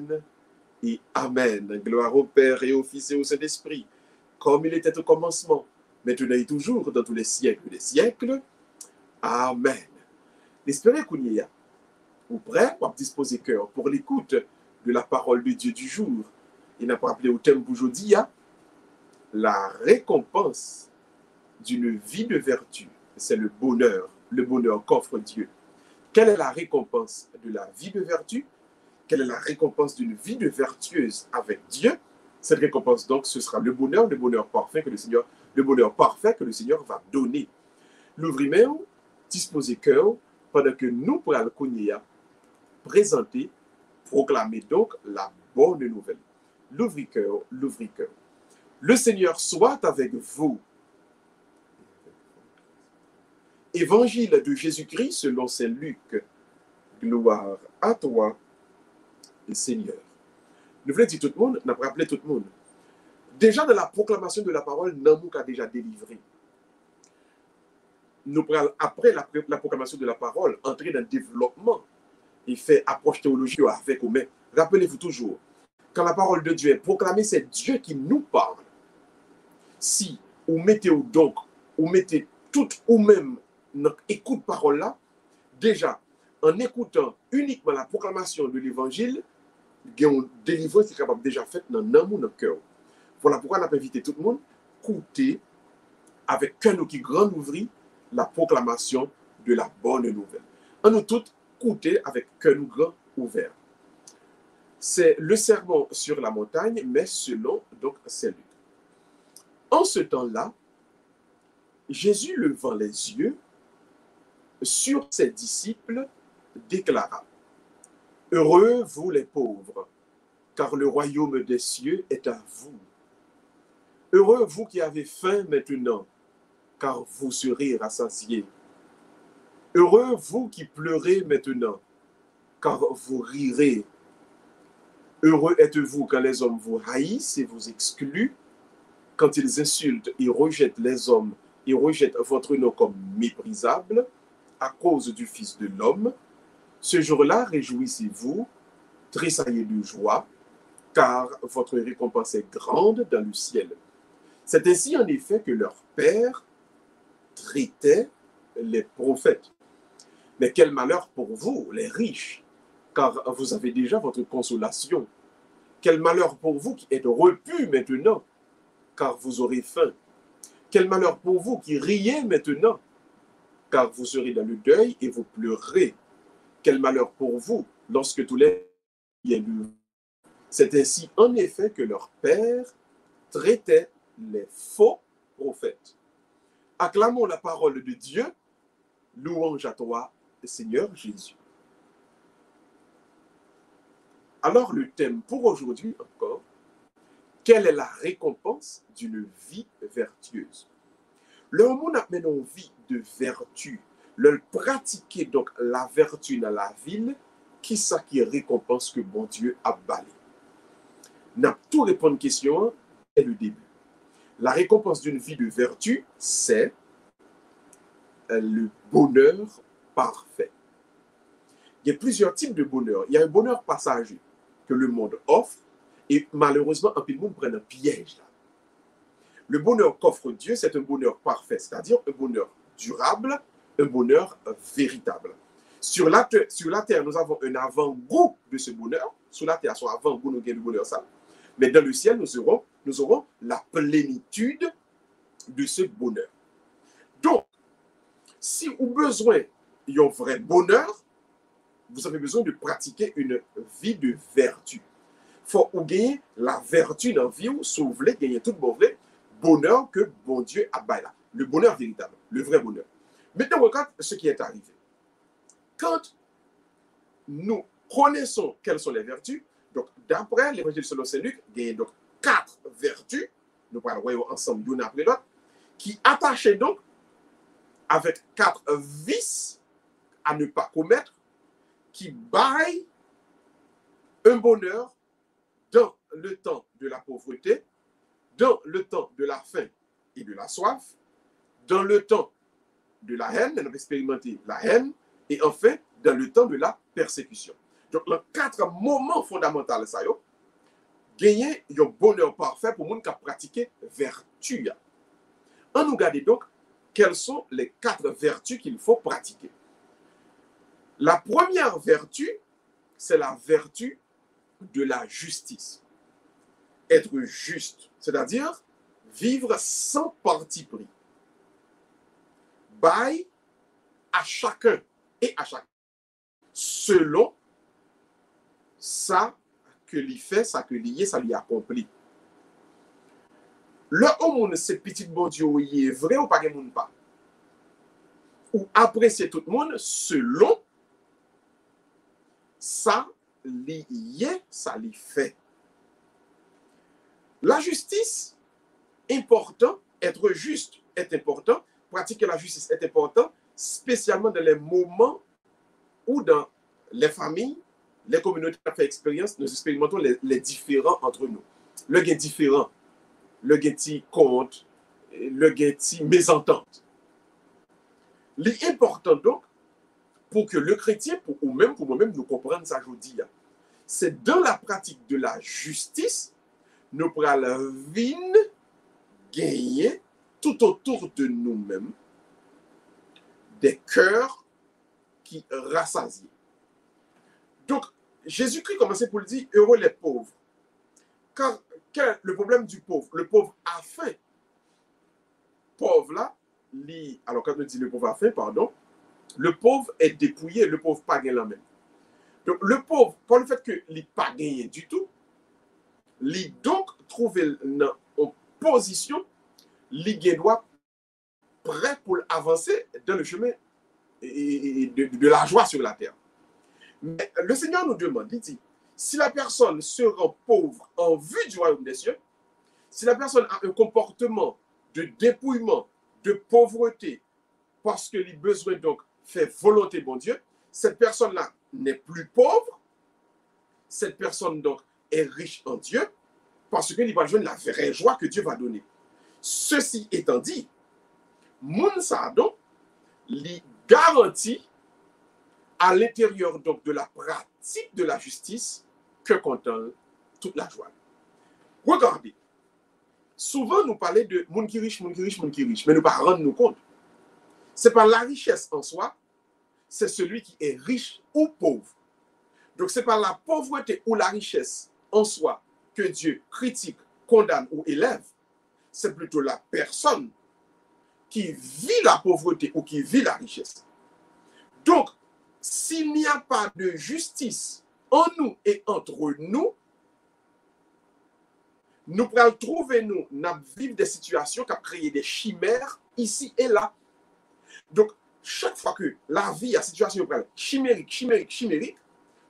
Amen et Amen. Gloire au Père et au Fils et au Saint-Esprit, comme il était au commencement, maintenant et toujours, dans tous les siècles des siècles. Amen. L'espérez qu'on y est. Ou prêt pour disposer cœur pour l'écoute de la parole de Dieu du jour. Il n'a pas appelé au thème d'aujourd'hui, la récompense d'une vie de vertu. C'est le bonheur qu'offre Dieu. Quelle est la récompense de la vie de vertu? Quelle est la récompense d'une vie de vertueuse avec Dieu? Cette récompense, donc, ce sera le bonheur parfait que le Seigneur va donner. L'ouvrier, disposer cœur, pendant que nous pourrons le connaître, présenter, proclamer donc la bonne nouvelle. L'ouvrier-cœur. Le Seigneur soit avec vous. Évangile de Jésus-Christ selon saint Luc. Gloire à toi, Seigneur. Nous voulons dire tout le monde, nous avons rappelé tout le monde. Déjà dans la proclamation de la parole, Namouk a déjà délivré. Nous prenons après la proclamation de la parole, entrer dans le développement et faire approche théologique avec vous. Mais rappelez-vous toujours, quand la parole de Dieu est proclamée, c'est Dieu qui nous parle. Si vous mettez tout ou même notre écoute parole là, déjà, en écoutant uniquement la proclamation de l'évangile, une délivrance qui est capable déjà faite dans notre cœur. Voilà pourquoi on a invité tout le monde à écouter avec cœur qui grand ouvri la proclamation de la bonne nouvelle. On nous tous écouter avec cœur grand ouvert. C'est le sermon sur la montagne, mais selon donc saint Luc. En ce temps-là, Jésus, levant les yeux sur ses disciples, déclara: Heureux vous les pauvres, car le royaume des cieux est à vous. Heureux vous qui avez faim maintenant, car vous serez rassasiés. Heureux vous qui pleurez maintenant, car vous rirez. Heureux êtes-vous quand les hommes vous haïssent et vous excluent, quand ils insultent et rejettent les hommes et rejettent votre nom comme méprisable à cause du Fils de l'homme. Ce jour-là, réjouissez-vous, tressaillez de joie, car votre récompense est grande dans le ciel. C'est ainsi en effet que leur Père traitait les prophètes. Mais quel malheur pour vous, les riches, car vous avez déjà votre consolation. Quel malheur pour vous qui êtes repus maintenant, car vous aurez faim. Quel malheur pour vous qui riez maintenant, car vous serez dans le deuil et vous pleurerez. Quel malheur pour vous lorsque tous les viennent. C'est ainsi en effet que leur Père traitait les faux prophètes. Acclamons la parole de Dieu. Louange à toi, Seigneur Jésus. Alors le thème pour aujourd'hui encore, quelle est la récompense d'une vie vertueuse? Le monde a maintenant une vie de vertu. Le pratiquer donc la vertu dans la ville, qui ça qui récompense que bon Dieu a balé? N'a tout répondre à question est le début. La récompense d'une vie de vertu, c'est le bonheur parfait. Il y a plusieurs types de bonheur. Il y a un bonheur passager que le monde offre et malheureusement, un peu de monde prend un piège là. Le bonheur qu'offre Dieu, c'est un bonheur parfait, c'est-à-dire un bonheur durable, un bonheur véritable. Sur la terre, nous avons un avant-goût de ce bonheur. Sur la terre, son avant-goût, nous avons le bonheur ça. Mais dans le ciel, nous aurons la plénitude de ce bonheur. Donc, si vous avez besoin d'un vrai bonheur, vous avez besoin de pratiquer une vie de vertu. Il faut gagner la vertu dans la vie, si vous voulez gagner tout le bonheur que bon Dieu a baillé là. Le bonheur véritable, le vrai bonheur. Maintenant, regarde ce qui est arrivé. Quand nous connaissons quelles sont les vertus, donc d'après l'évangile selon saint Luc, il y a donc 4 vertus, nous parlons ensemble l'une après l'autre, qui attachaient donc avec 4 vices à ne pas commettre, qui baillent un bonheur dans le temps de la pauvreté, dans le temps de la faim et de la soif, dans le temps de la haine, on a expérimenté la haine, et enfin, dans le temps de la persécution. Donc, les 4 moments fondamentaux, ça yo, gagner un bonheur parfait pour moun qui a pratiqué vertu. On nous regarde donc quelles sont les 4 vertus qu'il faut pratiquer. La première vertu, c'est la vertu de la justice. Être juste, c'est-à-dire vivre sans parti pris. Bail à chacun et à chacun, selon ça que lui fait, ça que lui est, ça lui accomplit. Le homme, c'est petit bon Dieu, il est vrai ou pas de monde pas. Ou apprécier tout le monde selon ça lui est, ça lui fait. La justice, important, être juste est important, pratiquer la justice est important, spécialement dans les moments où dans les familles, les communautés qui ont fait expérience, nous expérimentons les différends entre nous. Le gain différent, le gain compte, le gain mésentente. L'important donc, pour que le chrétien, ou même pour moi-même, nous comprenions ça aujourd'hui, c'est dans la pratique de la justice, nous prenons gagner tout autour de nous-mêmes des cœurs qui rassasient. Donc, Jésus-Christ commençait pour le dire, heureux les pauvres. Car le problème du pauvre, le pauvre a faim. Pauvre là, alors quand on dit le pauvre a faim, pardon, le pauvre est dépouillé, le pauvre pas gagné la même. Donc, le pauvre, par le fait qu'il n'a pas gagné du tout, il donc trouvé en position, il doit prêt pour avancer dans le chemin de la joie sur la terre. Mais le Seigneur nous demande, il dit, si la personne se rend pauvre en vue du royaume des cieux, si la personne a un comportement de dépouillement, de pauvreté, parce qu'il a besoin donc faire volonté bon Dieu, cette personne-là n'est plus pauvre, cette personne donc est riche en Dieu, parce qu'il va joindre la vraie joie que Dieu va donner. Ceci étant dit, moun sa donc, li garantit à l'intérieur donc de la pratique de la justice que contient toute la joie. Regardez, souvent nous parlons de moun qui riche, moun qui riche, moun qui riche, mais nous ne pas rendre nous compte. Ce n'est pas la richesse en soi, c'est celui qui est riche ou pauvre. Donc ce n'est pas la pauvreté ou la richesse en soi que Dieu critique, condamne ou élève, c'est plutôt la personne qui vit la pauvreté ou qui vit la richesse. Donc, s'il n'y a pas de justice en nous et entre nous, nous pourrons trouver nous vivre des situations qui ont créé des chimères ici et là. Donc, chaque fois que la vie a situation chimérique, chimérique, chimérique,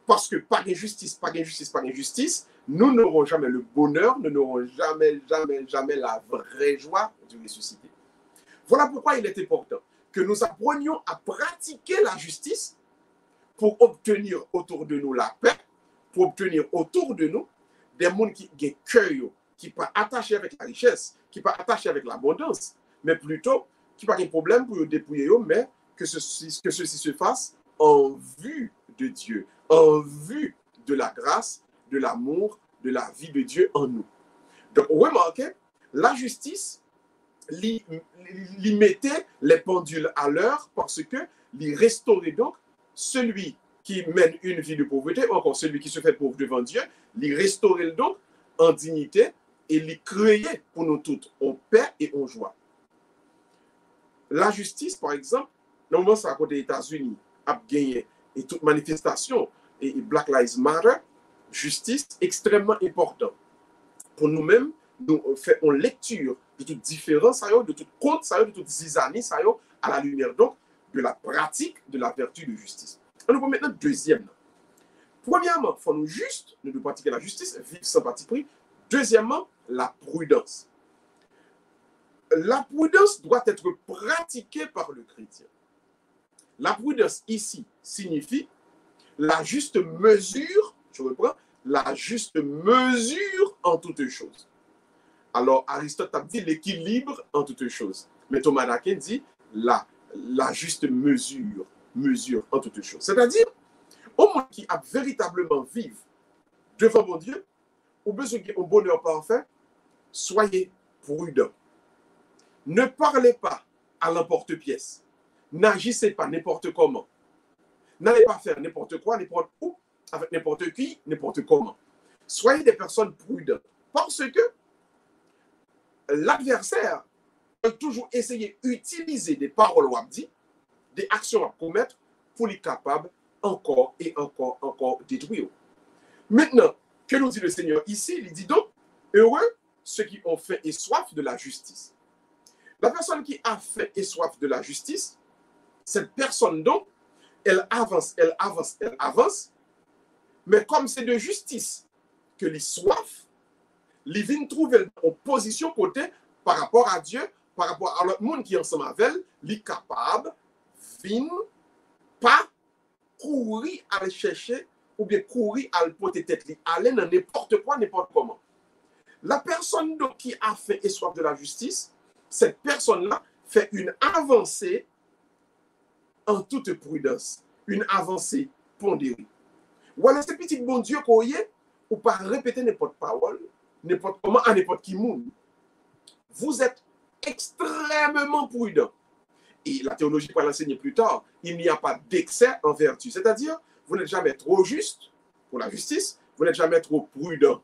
parce que pas d'injustice, pas d'injustice, pas d'injustice, nous n'aurons jamais le bonheur, nous n'aurons jamais, jamais, jamais la vraie joie du ressuscité. Voilà pourquoi il est important que nous apprenions à pratiquer la justice pour obtenir autour de nous la paix, pour obtenir autour de nous des gens qui ont cœur, qui ne sont pas attachés avec la richesse, qui ne sont pas attachés avec l'abondance, mais plutôt qui n'ont pas de problème pour dépouiller, mais que ceci se fasse en vue de Dieu, en vue de la grâce, de l'amour, de la vie de Dieu en nous. Donc, remarquez, la justice, lui mettait les pendules à l'heure parce que lui restaurait donc celui qui mène une vie de pauvreté, ou encore celui qui se fait pauvre devant Dieu, lui restaurait donc en dignité et lui créait pour nous toutes en paix et en joie. La justice, par exemple, normalement, c'est à côté des États-Unis, a gagné et toute manifestation et Black Lives Matter, justice extrêmement important. Pour nous-mêmes, nous faisons lecture de toute différence, de toute compte, de toute zizanie, à la lumière donc de la pratique de la vertu de justice. On nous voit maintenant deuxième. Premièrement, il faut nous juste, nous devons pratiquer la justice, vivre sans parti pris. Deuxièmement, la prudence. La prudence doit être pratiquée par le chrétien. La prudence ici signifie la juste mesure, je reprends, la juste mesure en toutes choses. Alors, Aristote a dit l'équilibre en toutes choses. Mais Thomas d'Aquin dit la juste mesure en toutes choses. C'est-à-dire, Au monde qui a véritablement vivre devant mon Dieu, ou besoin d'un bonheur parfait, soyez prudents. Ne parlez pas à l'emporte-pièce. N'agissez pas n'importe comment. N'allez pas faire n'importe quoi, n'importe où, avec n'importe qui, n'importe comment. Soyez des personnes prudentes. Parce que l'adversaire peut toujours essayer d'utiliser des paroles ou dit, des actions à commettre pour les capables encore et encore détruire. Maintenant, que nous dit le Seigneur ici? Il dit donc, heureux ceux qui ont faim et soif de la justice. La personne qui a faim et soif de la justice, cette personne donc, elle avance, elle avance, elle avance, mais comme c'est de justice que les soif, les vient trouver en position côté par rapport à Dieu, par rapport à l'autre monde qui est ensemble avec elle, les capables, viennent pas courir à le chercher ou bien courir à le porter tête, aller dans n'importe quoi, n'importe comment. La personne donc qui a faim et soif de la justice, cette personne-là fait une avancée en toute prudence, une avancée pondérée. Voilà ce petit bon Dieu qu'on y est, ou pas répéter n'importe parole, n'importe comment, à n'importe qui monde. Vous êtes extrêmement prudent. Et la théologie va l'enseigner plus tard. Il n'y a pas d'excès en vertu. C'est-à-dire, vous n'êtes jamais trop juste pour la justice, vous n'êtes jamais trop prudent.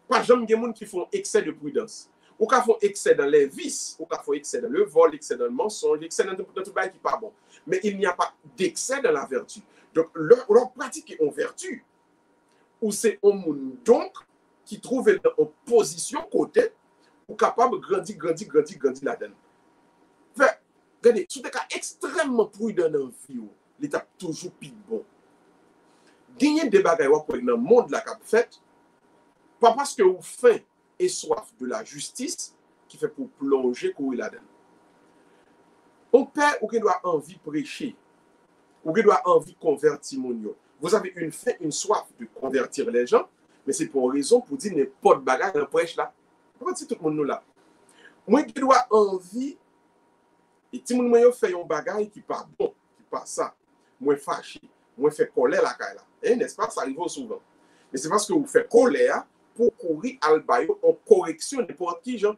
Pas jamais des gens qui font excès de prudence. Ou qui font excès dans les vices, ou qui font excès dans le vol, excès dans le mensonge, excès dans tout le qui n'est pas bon. Mais il n'y a pas d'excès dans la vertu. Donc, leur pratique en vertu, ou c'est un monde donc qui trouve en position côté, ou capable de grandir là-dedans. Regardez, si vous êtes extrêmement prudent dans la vie, l'état toujours plus bon. Gagner des bagailles dans le monde la cap fait, pas parce que vous faim et soif de la justice qui fait pour plonger courir là-dedans. On père ou qui doit envie de prêcher, ou qui doit envie de convertir mon yo. Vous avez une faim, une soif de convertir les gens, mais c'est pour une raison pour dire n'importe bagaille dans prêche là. Pourquoi c'est tout le monde là? Moi qui dois envie et si moun yo fait un bagaille qui pas bon, qui pas ça, moi fâché, moi fait colère la caille là. N'est-ce pas, ça arrive souvent. Mais c'est parce que vous faites colère pour courir al bayo en correction n'importe qui gens.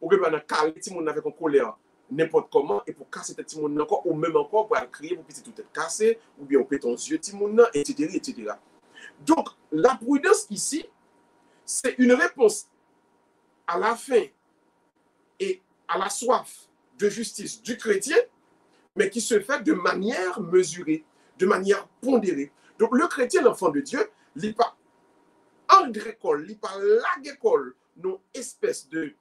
Ou que dans caler ti moun avec en colère n'importe comment et pour casser tête ti moun encore ou même encore pour crier pour petit tout être cassé ou bien on pète ton yeux ti moun etc., etc. Donc la prudence ici c'est une réponse à la faim et à la soif de justice du chrétien, mais qui se fait de manière mesurée, de manière pondérée. Donc le chrétien, l'enfant de Dieu, il n'est pas agricole, il n'est pas l'agricole, nos espèces de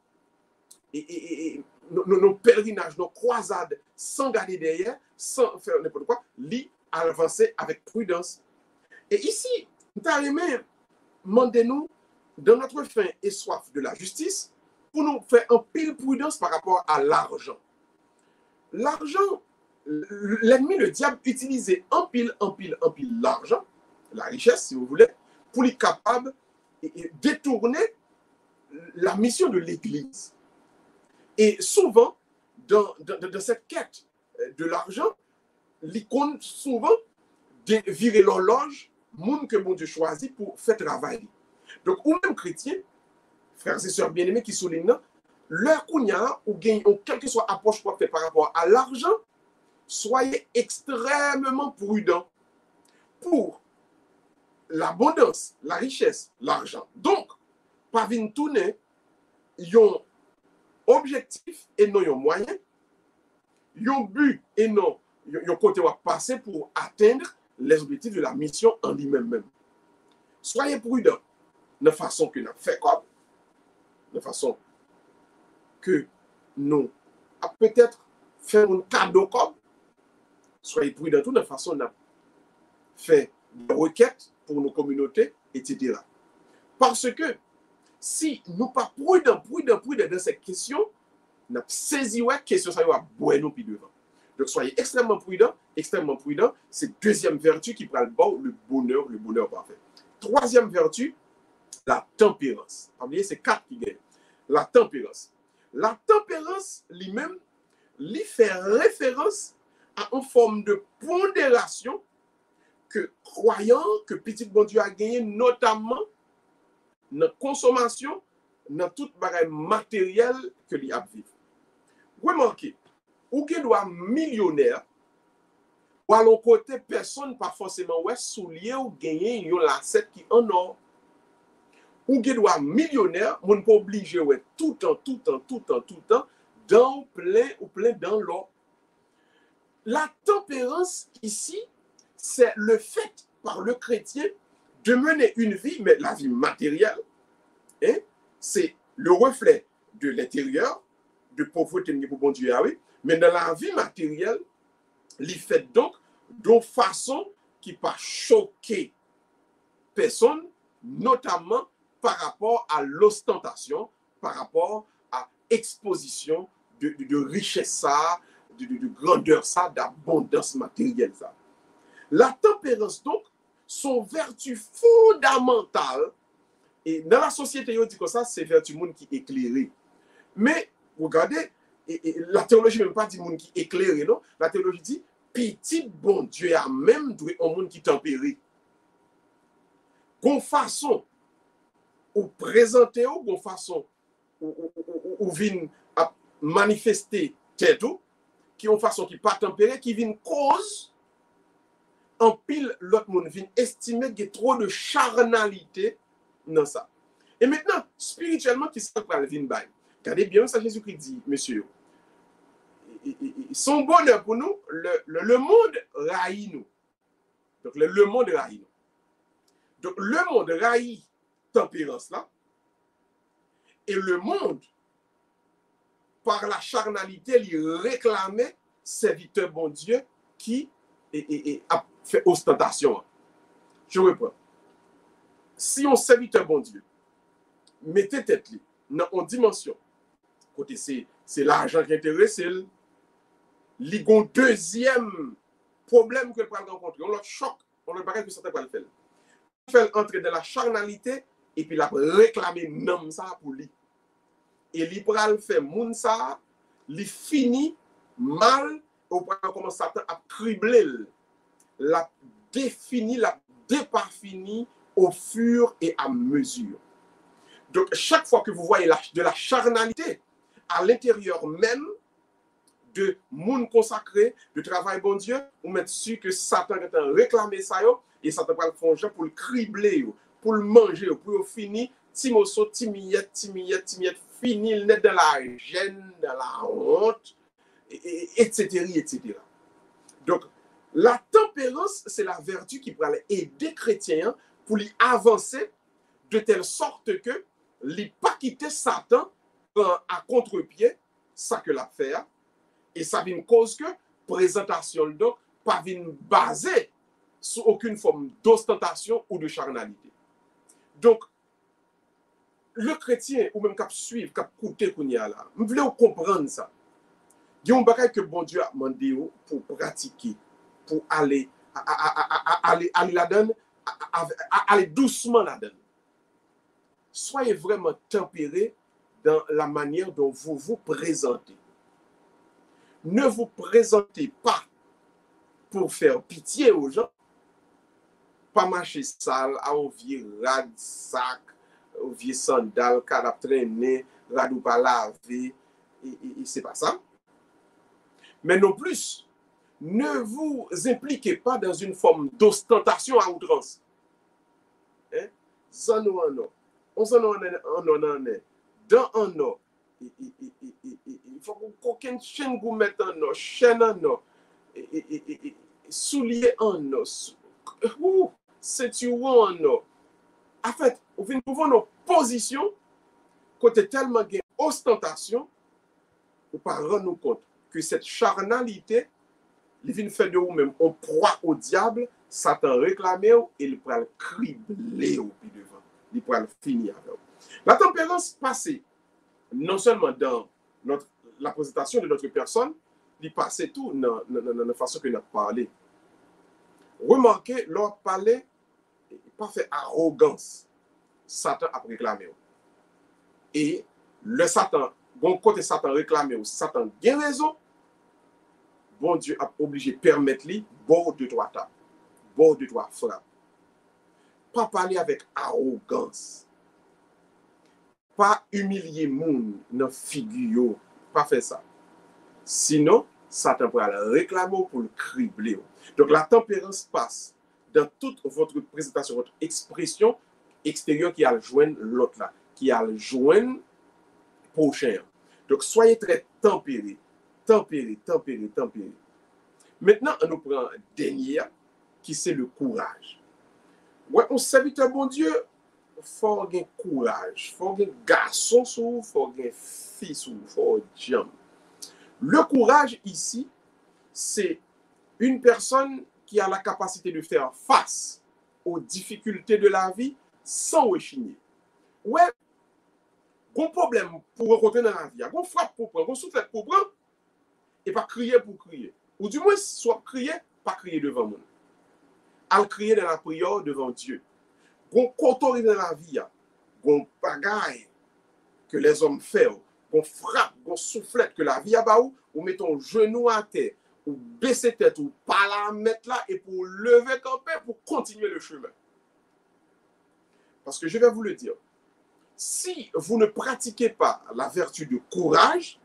nos pèlerinages, nos croisades, sans garder derrière, sans faire n'importe quoi, il avancer avec prudence. Et ici, nous avons demandé-nous, dans notre faim et soif de la justice, pour nous faire un pile prudence par rapport à l'argent. L'argent, l'ennemi, le diable, utilisait un pile l'argent, la richesse, si vous voulez, pour être capable de détourner la mission de l'Église. Et souvent, dans cette quête de l'argent, l'icône souvent de virer l'horloge, monde que mon Dieu choisit pour faire travailler. Donc, ou même chrétiens, frères et sœurs bien-aimés qui soulignent, leur kounya ou gagne, ou quelle que soit approche qu'on fait par rapport à l'argent, soyez extrêmement prudents pour l'abondance, la richesse, l'argent. Donc, pas venir tourner, yon objectif et non yon moyen, yon but et non yon côté à passer pour atteindre les objectifs de la mission en lui-même. Soyez prudents de façon que nous fait comme, de façon que nous peut-être faire un cadeau comme, soyez prudents de façon de faire des requêtes pour nos communautés, etc. Parce que si nous pas prudents dans cette question, nous saisi ouais question ça va boire nous puis devant. Donc soyez extrêmement prudents, c'est deuxième vertu qui prend le bonheur parfait. Troisième vertu, la tempérance. Oubliez c'est quatre qui gagnent. La tempérance. La tempérance lui-même, lui fait référence à une forme de pondération que croyant que petit bon Dieu a gagné, notamment dans la consommation, dans tout bagage matériel que lui a vivre. Remarquez, ou qui doit millionnaire, ou à l'autre côté, personne pas forcément ouais soulier ou gagner une lacette qui en or. Ou qui doit millionnaire, on pas obligé ouais tout le temps, dans plein dans l'or. La tempérance ici, c'est le fait par le chrétien de mener une vie, mais la vie matérielle, hein, c'est le reflet de l'intérieur, de pauvreté pour bon Dieu, oui, mais dans la vie matérielle, il fait donc d'une façon qui pas choquer personne, notamment par rapport à l'ostentation, par rapport à l'exposition de richesse, ça, de grandeur, ça, d'abondance matérielle. Ça. La tempérance, donc, son vertu fondamentale, et dans la société, on dit que ça, c'est vertu monde qui est éclairé. Mais, regardez, la théologie ne même pas dit monde qui est éclairé, non? La théologie dit, petit bon Dieu a même doué un monde qui est tempéré. Qu'on façon, ou présenter, ou qu'on façon, ou vient à manifester tête, qui ont façon qui pas tempéré, qui vient cause, en pile, l'autre monde vient estimer qu'il y a trop de charnalité dans ça. Et maintenant, spirituellement, qui s'en parle, vient bail. Regardez bien ça, Jésus-Christ dit, monsieur, son bonheur pour nous, le monde raillit nous. Donc, le monde raillit nous. Donc, le monde raillit tempérance là, et le monde, par la charnalité, lui réclamait serviteur bon Dieu qui a fait ostentation. Je reprends. Si on serviteur bon Dieu, mettez tête dans une dimension, côté c'est l'argent qui intéresse, il y a un deuxième problème que le prend rencontrer, on le choc, on le paraît que ça ne peut pas le faire. Il fait entrer dans la charnalité et puis il a réclamé nom ça pour lui. Et il va faire moun ça, il finit mal, au point comment Satan a criblé, la défini, la déparfini au fur et à mesure. Donc, chaque fois que vous voyez de la charnalité à l'intérieur même de monde consacré, de travail bon Dieu, vous mettez sûr que Satan est réclamé ça, et Satan va le faire pour le cribler, pour le manger, pour le finir, timoso, timiyette, fini le net dans la gêne, dans la honte, etc., etc. Donc, la tempérance, c'est la vertu qui pourrait aider les chrétiens pour lui avancer de telle sorte que il pas quitter Satan à contre-pied, ça que l'a fait, et ça vient cause que présentation donc pas vient basée sur aucune forme d'ostentation ou de charnalité. Donc, le chrétien, ou même cap suivre, cap écouter qu'on y a là, vous voulez comprendre ça. Il y a un bagage que bon Dieu a demandé pour pratiquer, pour aller là-dedans, aller doucement là-dedans. Soyez vraiment tempérés dans la manière dont vous vous présentez. Ne vous présentez pas pour faire pitié aux gens, pas marcher sale, à un vieux rad sac, un vieux sandal, cadap traîné, radou pas lavé, et c'est pas ça. Mais non plus, ne vous impliquez pas dans une forme d'ostentation à outrance. Zano en or. On s'en en est. Dans un or. Il faut qu'aucune chaîne vous mette en or. Chaîne en or. Soulier en or. Ceinture en or. En fait, nous pouvons nos positions côté tellement de ostentation, nous ne pas rendre nous compte que cette charnalité, il vient faire de vous-même, on proie au diable, Satan réclame et il pourra le cribler au pied devant. Il pourra le finir avec vous. La tempérance passée, non seulement dans la présentation de notre personne, il passe tout dans la façon que nous avons parlé. Remarquez, leur parler, pas fait arrogance. Satan a réclamé. Et le Satan, bon côté Satan réclamé, Satan a raison, bon Dieu a obligé de permettre lui, bon de trois tables. bord de toi frappe. Pas parler avec arrogance. Pas humilier moun dans figure. Pas faire ça. Sinon, Satan pourra le réclamer pour le cribler. Donc la tempérance passe dans toute votre présentation, votre expression extérieure qui a le joindre l'autre là, qui a le joindre prochain. Donc soyez très tempérés, tempérés. Maintenant, on nous prend un dernier qui c'est le courage. Ouais, on serviteur bon Dieu, faut avoir courage, faut avoir garçon sous, faut avoir fille sous, faut avoir jam. Le courage ici, c'est une personne qui a la capacité de faire face aux difficultés de la vie sans rechigner. Ouais, un problème pour rencontrer dans la vie, un frappe pour prendre, un soufflet pour prendre, et pas crier pour crier. Ou du moins, soit crier, pas crier devant moi. À crier dans la prière devant Dieu. Un coton dans la vie, un bagaille que les hommes font, qu'on frappe, qu'on soufflette, que la vie a bas ou met ton genou à terre, ou baisser tête, ou pas la mettre là, et pour lever camper, pour continuer le chemin. Parce que je vais vous le dire, si vous ne pratiquez pas la vertu de courage,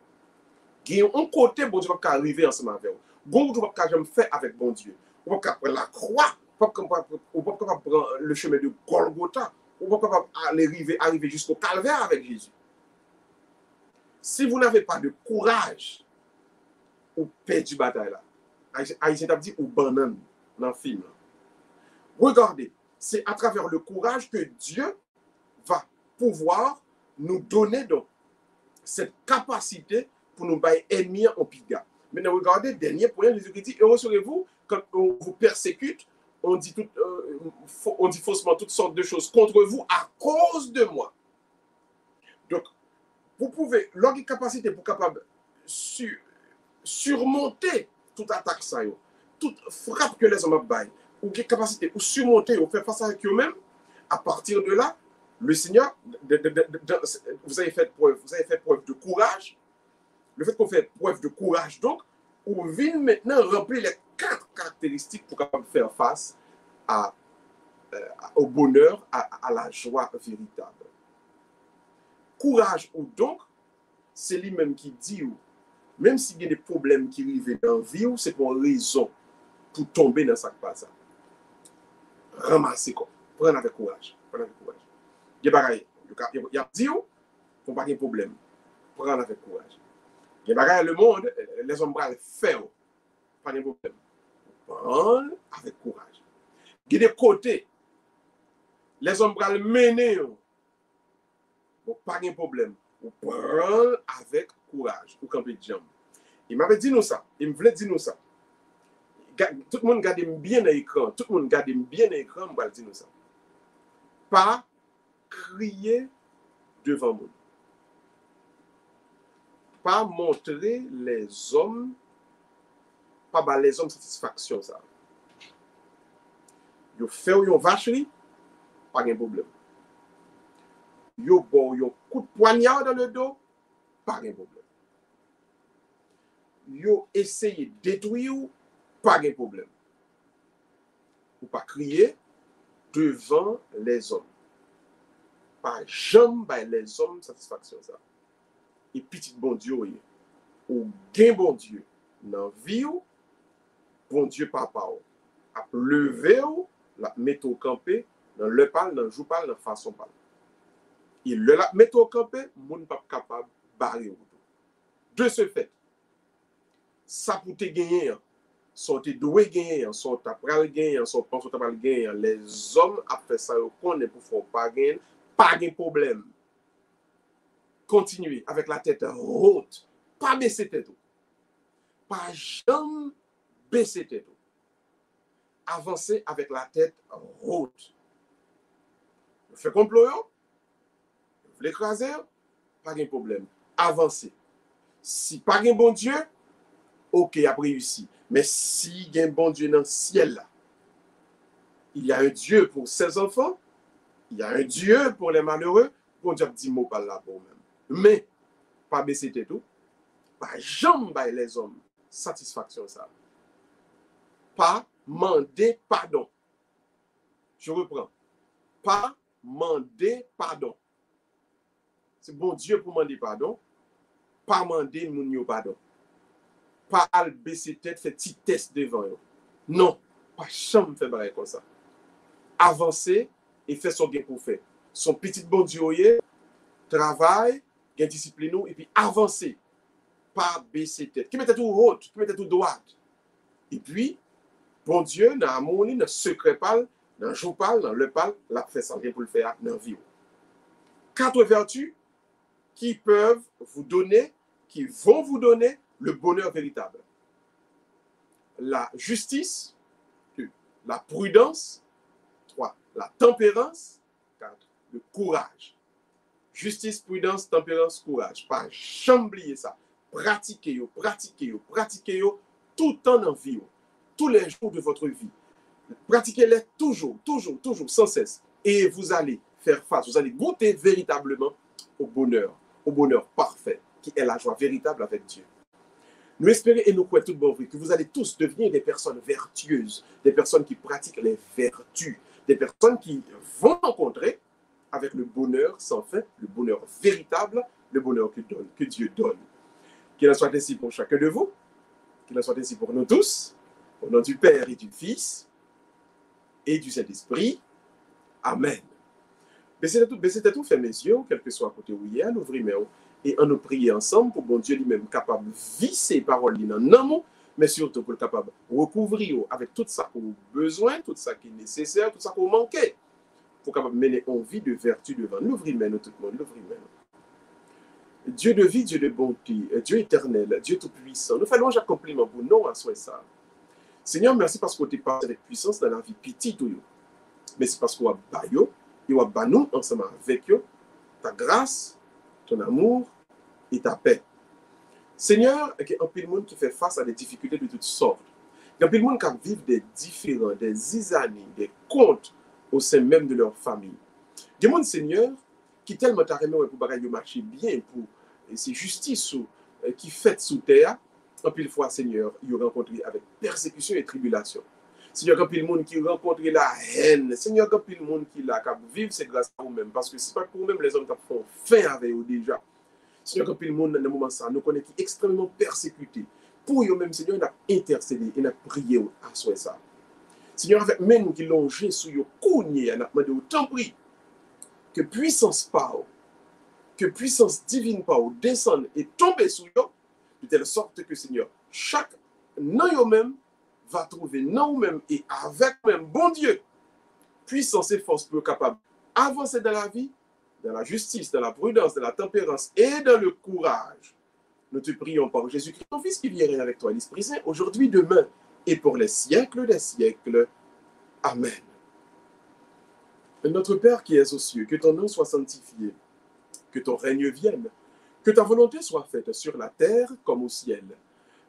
il y a un côté, bon Dieu, va arriver ensemble avec vous. Bon Dieu, va jamais faire avec bon Dieu. On va prendre la croix, on va prendre le chemin de Golgotha, on va arriver jusqu'au calvaire avec Jésus. Si vous n'avez pas de courage, vous perdez la bataille là. Haïtien t'a dit ou banane dans le film. Regardez, c'est à travers le courage que Dieu va pouvoir nous donner donc cette capacité pour nous battre ennemis en piga. Maintenant, regardez, dernier point, Jésus dit, heureux serez-vous quand on vous persécute, on dit faussement toutes sortes de choses contre vous à cause de moi. Donc, vous pouvez, leur capacité pour capable surmonter toute attaque, toute frappe que les hommes baillent, ou qui capacité pour surmonter, ou faire face avec eux-mêmes, à partir de là, le Seigneur, vous avez fait preuve de courage. Le fait qu'on fait preuve de courage, donc, on vient maintenant remplir les 4 caractéristiques pour capable faire face au bonheur, à la joie véritable. Courage, ou donc, c'est lui-même qui dit, même s'il y a des problèmes qui arrivent dans la vie, c'est pour une raison pour tomber dans ce passage. Ramassez quoi. Prenez avec courage. Il y a dit, on n'a pas de problème. Prenez avec courage. Il y a le monde, les hommes le faire. Pas de problème. Prenez avec courage. Il y a des côtés, les hommes le mener. Pas de problème. Prenez avec courage. Ou camper de jambes. Il m'avait dit nous ça. Il me voulait dire nous ça. Tout le monde garde bien l'écran. Tout le monde garde bien l'écran. Je vais dire nous ça. Pas crier devant moi. Pas montrer les hommes, pas les hommes satisfaction ça. Yo fait yon vacherie, pas de problème. Yo bon yon coup de poignard dans le dos, pas de problème. Yo essayer de détruire, pas de problème. Ou pas crier devant les hommes. Pas jamais les hommes satisfaction ça. Et petit bon Dieu, ou gain bon Dieu dans la vie, bon Dieu papa, a levé, la mettre au campé, dans le pal, dans le jour pal, dans la façon pal. Il le la mettre au campé, moun pas capable de barrer. De ce fait, ça pour te gagner, sont te doué gagner, sont ta pral gagner, sont pas ta pral gagner, les hommes a fait ça, on connaît pour faire pas gagner, pas de problème. Continuez avec la tête haute. Pas baisser tête. Pas jamais baisser tête. Avancez avec la tête haute. Vous faites complot, vous l'écrasez, pas de problème. Avancez. Si pas de bon Dieu, ok, a réussi. Mais si il y a un bon Dieu dans le ciel, là, il y a un Dieu pour ses enfants, il y a un Dieu pour les malheureux, bon Dieu dit mot par là pour même. Mais, pas baisser tête tout, pas jamais les hommes satisfaction ça. Pas demander pardon. Je reprends. Pas demander pardon. C'est bon Dieu pour demander pardon. Pas demander moun pardon. Pas baisser tête, faire petit test devant eux. Non, pas chambre faire pareil comme ça. Avancer et faire son bien pour faire. Son petit bon Dieu, travail, gain discipline et puis avancer. Pas baisser tête. Qui mette tout haute, qui mette tout droite. Et puis, bon Dieu, dans l'amour, dans le secret parle, dans le jour parle, dans le parle, la fait sans rien pour le faire dans la vie. 4 vertus qui peuvent vous donner, qui vont vous donner le bonheur véritable. La justice, 2, la prudence, 3, la tempérance, 4, le courage. Justice, prudence, tempérance, courage. Pas jamais oublier ça. Pratiquez-le, pratiquez-le, pratiquez-le tout le temps dans la vie, tous les jours de votre vie. Pratiquez-les toujours, toujours, toujours, sans cesse. Et vous allez faire face, vous allez goûter véritablement au bonheur parfait, qui est la joie véritable avec Dieu. Nous espérons et nous croyons tout bon que vous allez tous devenir des personnes vertueuses, des personnes qui pratiquent les vertus, des personnes qui vont rencontrer avec le bonheur sans fin, le bonheur véritable, le bonheur que Dieu donne. Qu'il en soit ainsi pour chacun de vous, qu'il en soit ainsi pour nous tous, au nom du Père et du Fils et du Saint-Esprit. Amen. Baissez tout, fermez les yeux, quel que soit à côté où il y a, nous ouvrons les mains et on nous prier ensemble pour bon Dieu lui-même capable de vivre ses paroles dans l'amour, mais surtout pour le capable de recouvrir avec tout ça qu'on a besoin, tout ça qui est nécessaire, tout ça qu'on manque, pour capable mener une vie de vertu devant nous. Ouvrez les mains, tout le monde, ouvrez les mains. Dieu de vie, Dieu de bonté, Dieu éternel, Dieu tout-puissant, nous faisons un compliment pour nous à soi ça. Seigneur, merci parce que tu es passé avec puissance dans la vie petite. Merci parce que tu as baillé, tu as baillé nous ensemble avec eux, ta grâce, ton amour et ta paix. Seigneur, il y a un peu de monde qui fait face à des difficultés de toutes sortes. Il y a un peu de monde qui vivent des différends, des isanies, des comptes au sein même de leur famille. Il y a des gens, Seigneur, qui tellement t'a remis pour bagaille marcher bien, pour ces justices qui fait sous terre, en pile fois, Seigneur, il a rencontré avec persécution et tribulation. Seigneur, quand il y a des gens qui rencontrent la haine, Seigneur, quand il y a des gens qui vivent ces grâces à vous-même, parce que ce n'est pas pour vous-même les hommes qui font fin avec eux déjà. Seigneur, quand il y a des gens dans le moment ça, nous connaissons qui sont extrêmement persécutés. Pour eux-mêmes, Seigneur, on a intercédé, on a prié à soi ça. Seigneur, avec même qui longent sur eux, on a demandé autant prix que puissance par eux, que puissance divine par eux descende et tombe sur eux, de telle sorte que, Seigneur, chaque non eux-mêmes va trouver non eux-mêmes et avec même bon Dieu, puissance et force pour être capable d'avancer dans la vie, dans la justice, dans la prudence, dans la tempérance et dans le courage. Nous te prions par Jésus-Christ, ton Fils qui vient avec toi, l'Esprit Saint, aujourd'hui, demain et pour les siècles des siècles. Amen. Notre Père qui es aux cieux, que ton nom soit sanctifié, que ton règne vienne, que ta volonté soit faite sur la terre comme au ciel.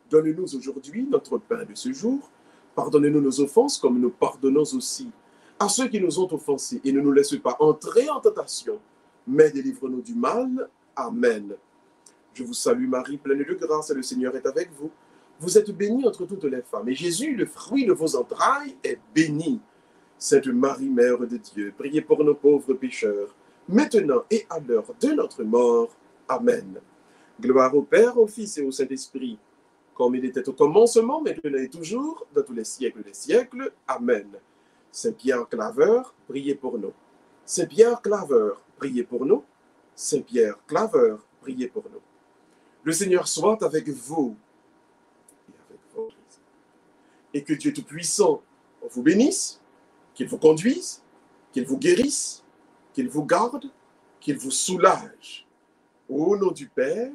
Donne-nous aujourd'hui notre pain de ce jour. Pardonne-nous nos offenses comme nous pardonnons aussi à ceux qui nous ont offensés. Et ne nous laisse pas entrer en tentation, mais délivre-nous du mal. Amen. Je vous salue Marie, pleine de grâce, le Seigneur est avec vous. Vous êtes bénie entre toutes les femmes. Et Jésus, le fruit de vos entrailles, est béni. Sainte Marie, Mère de Dieu, priez pour nos pauvres pécheurs, maintenant et à l'heure de notre mort. Amen. Gloire au Père, au Fils et au Saint-Esprit, comme il était au commencement, maintenant et toujours, dans tous les siècles des siècles. Amen. Saint-Pierre Claveur, priez pour nous. Saint-Pierre Claveur, priez pour nous. Saint-Pierre Claveur, priez pour nous. Le Seigneur soit avec vous et avec votre Église. Et que Dieu Tout-Puissant vous bénisse, qu'il vous conduise, qu'il vous guérisse, qu'il vous garde, qu'il vous soulage. Au nom du Père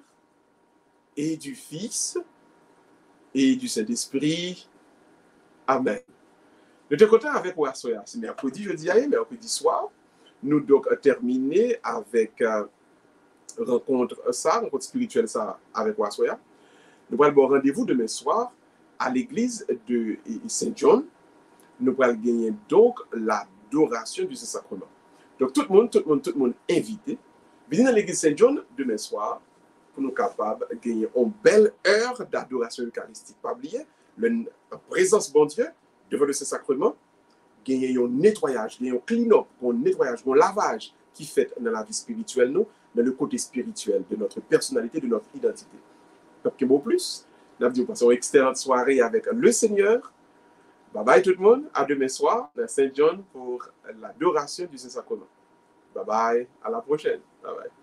et du Fils et du Saint-Esprit. Amen. Nous te comptons avec Ouassoya. C'est mercredi, jeudi, mercredi soir. Nous donc terminer avec rencontre spirituelle ça avec Ouassoya. Nous allons avoir rendez-vous demain soir à l'église de Saint John. Nous allons gagner donc l'adoration du Saint-Sacrement. Donc tout le monde invité. Venez dans l'église Saint John demain soir pour nous capables de gagner une belle heure d'adoration eucharistique. Pas oublier, la présence bon Dieu devant le Saint-Sacrement, gagner un nettoyage, gagner un clean-up, un nettoyage, un lavage qui fait dans la vie spirituelle, nous, dans le côté spirituel de notre personnalité, de notre identité. Donc, que mot plus, nous avons dit, passons une excellente soirée avec le Seigneur. Bye bye tout le monde. À demain soir dans Saint John pour l'adoration du Saint-Sacrement. Bye bye. À la prochaine. Bye bye.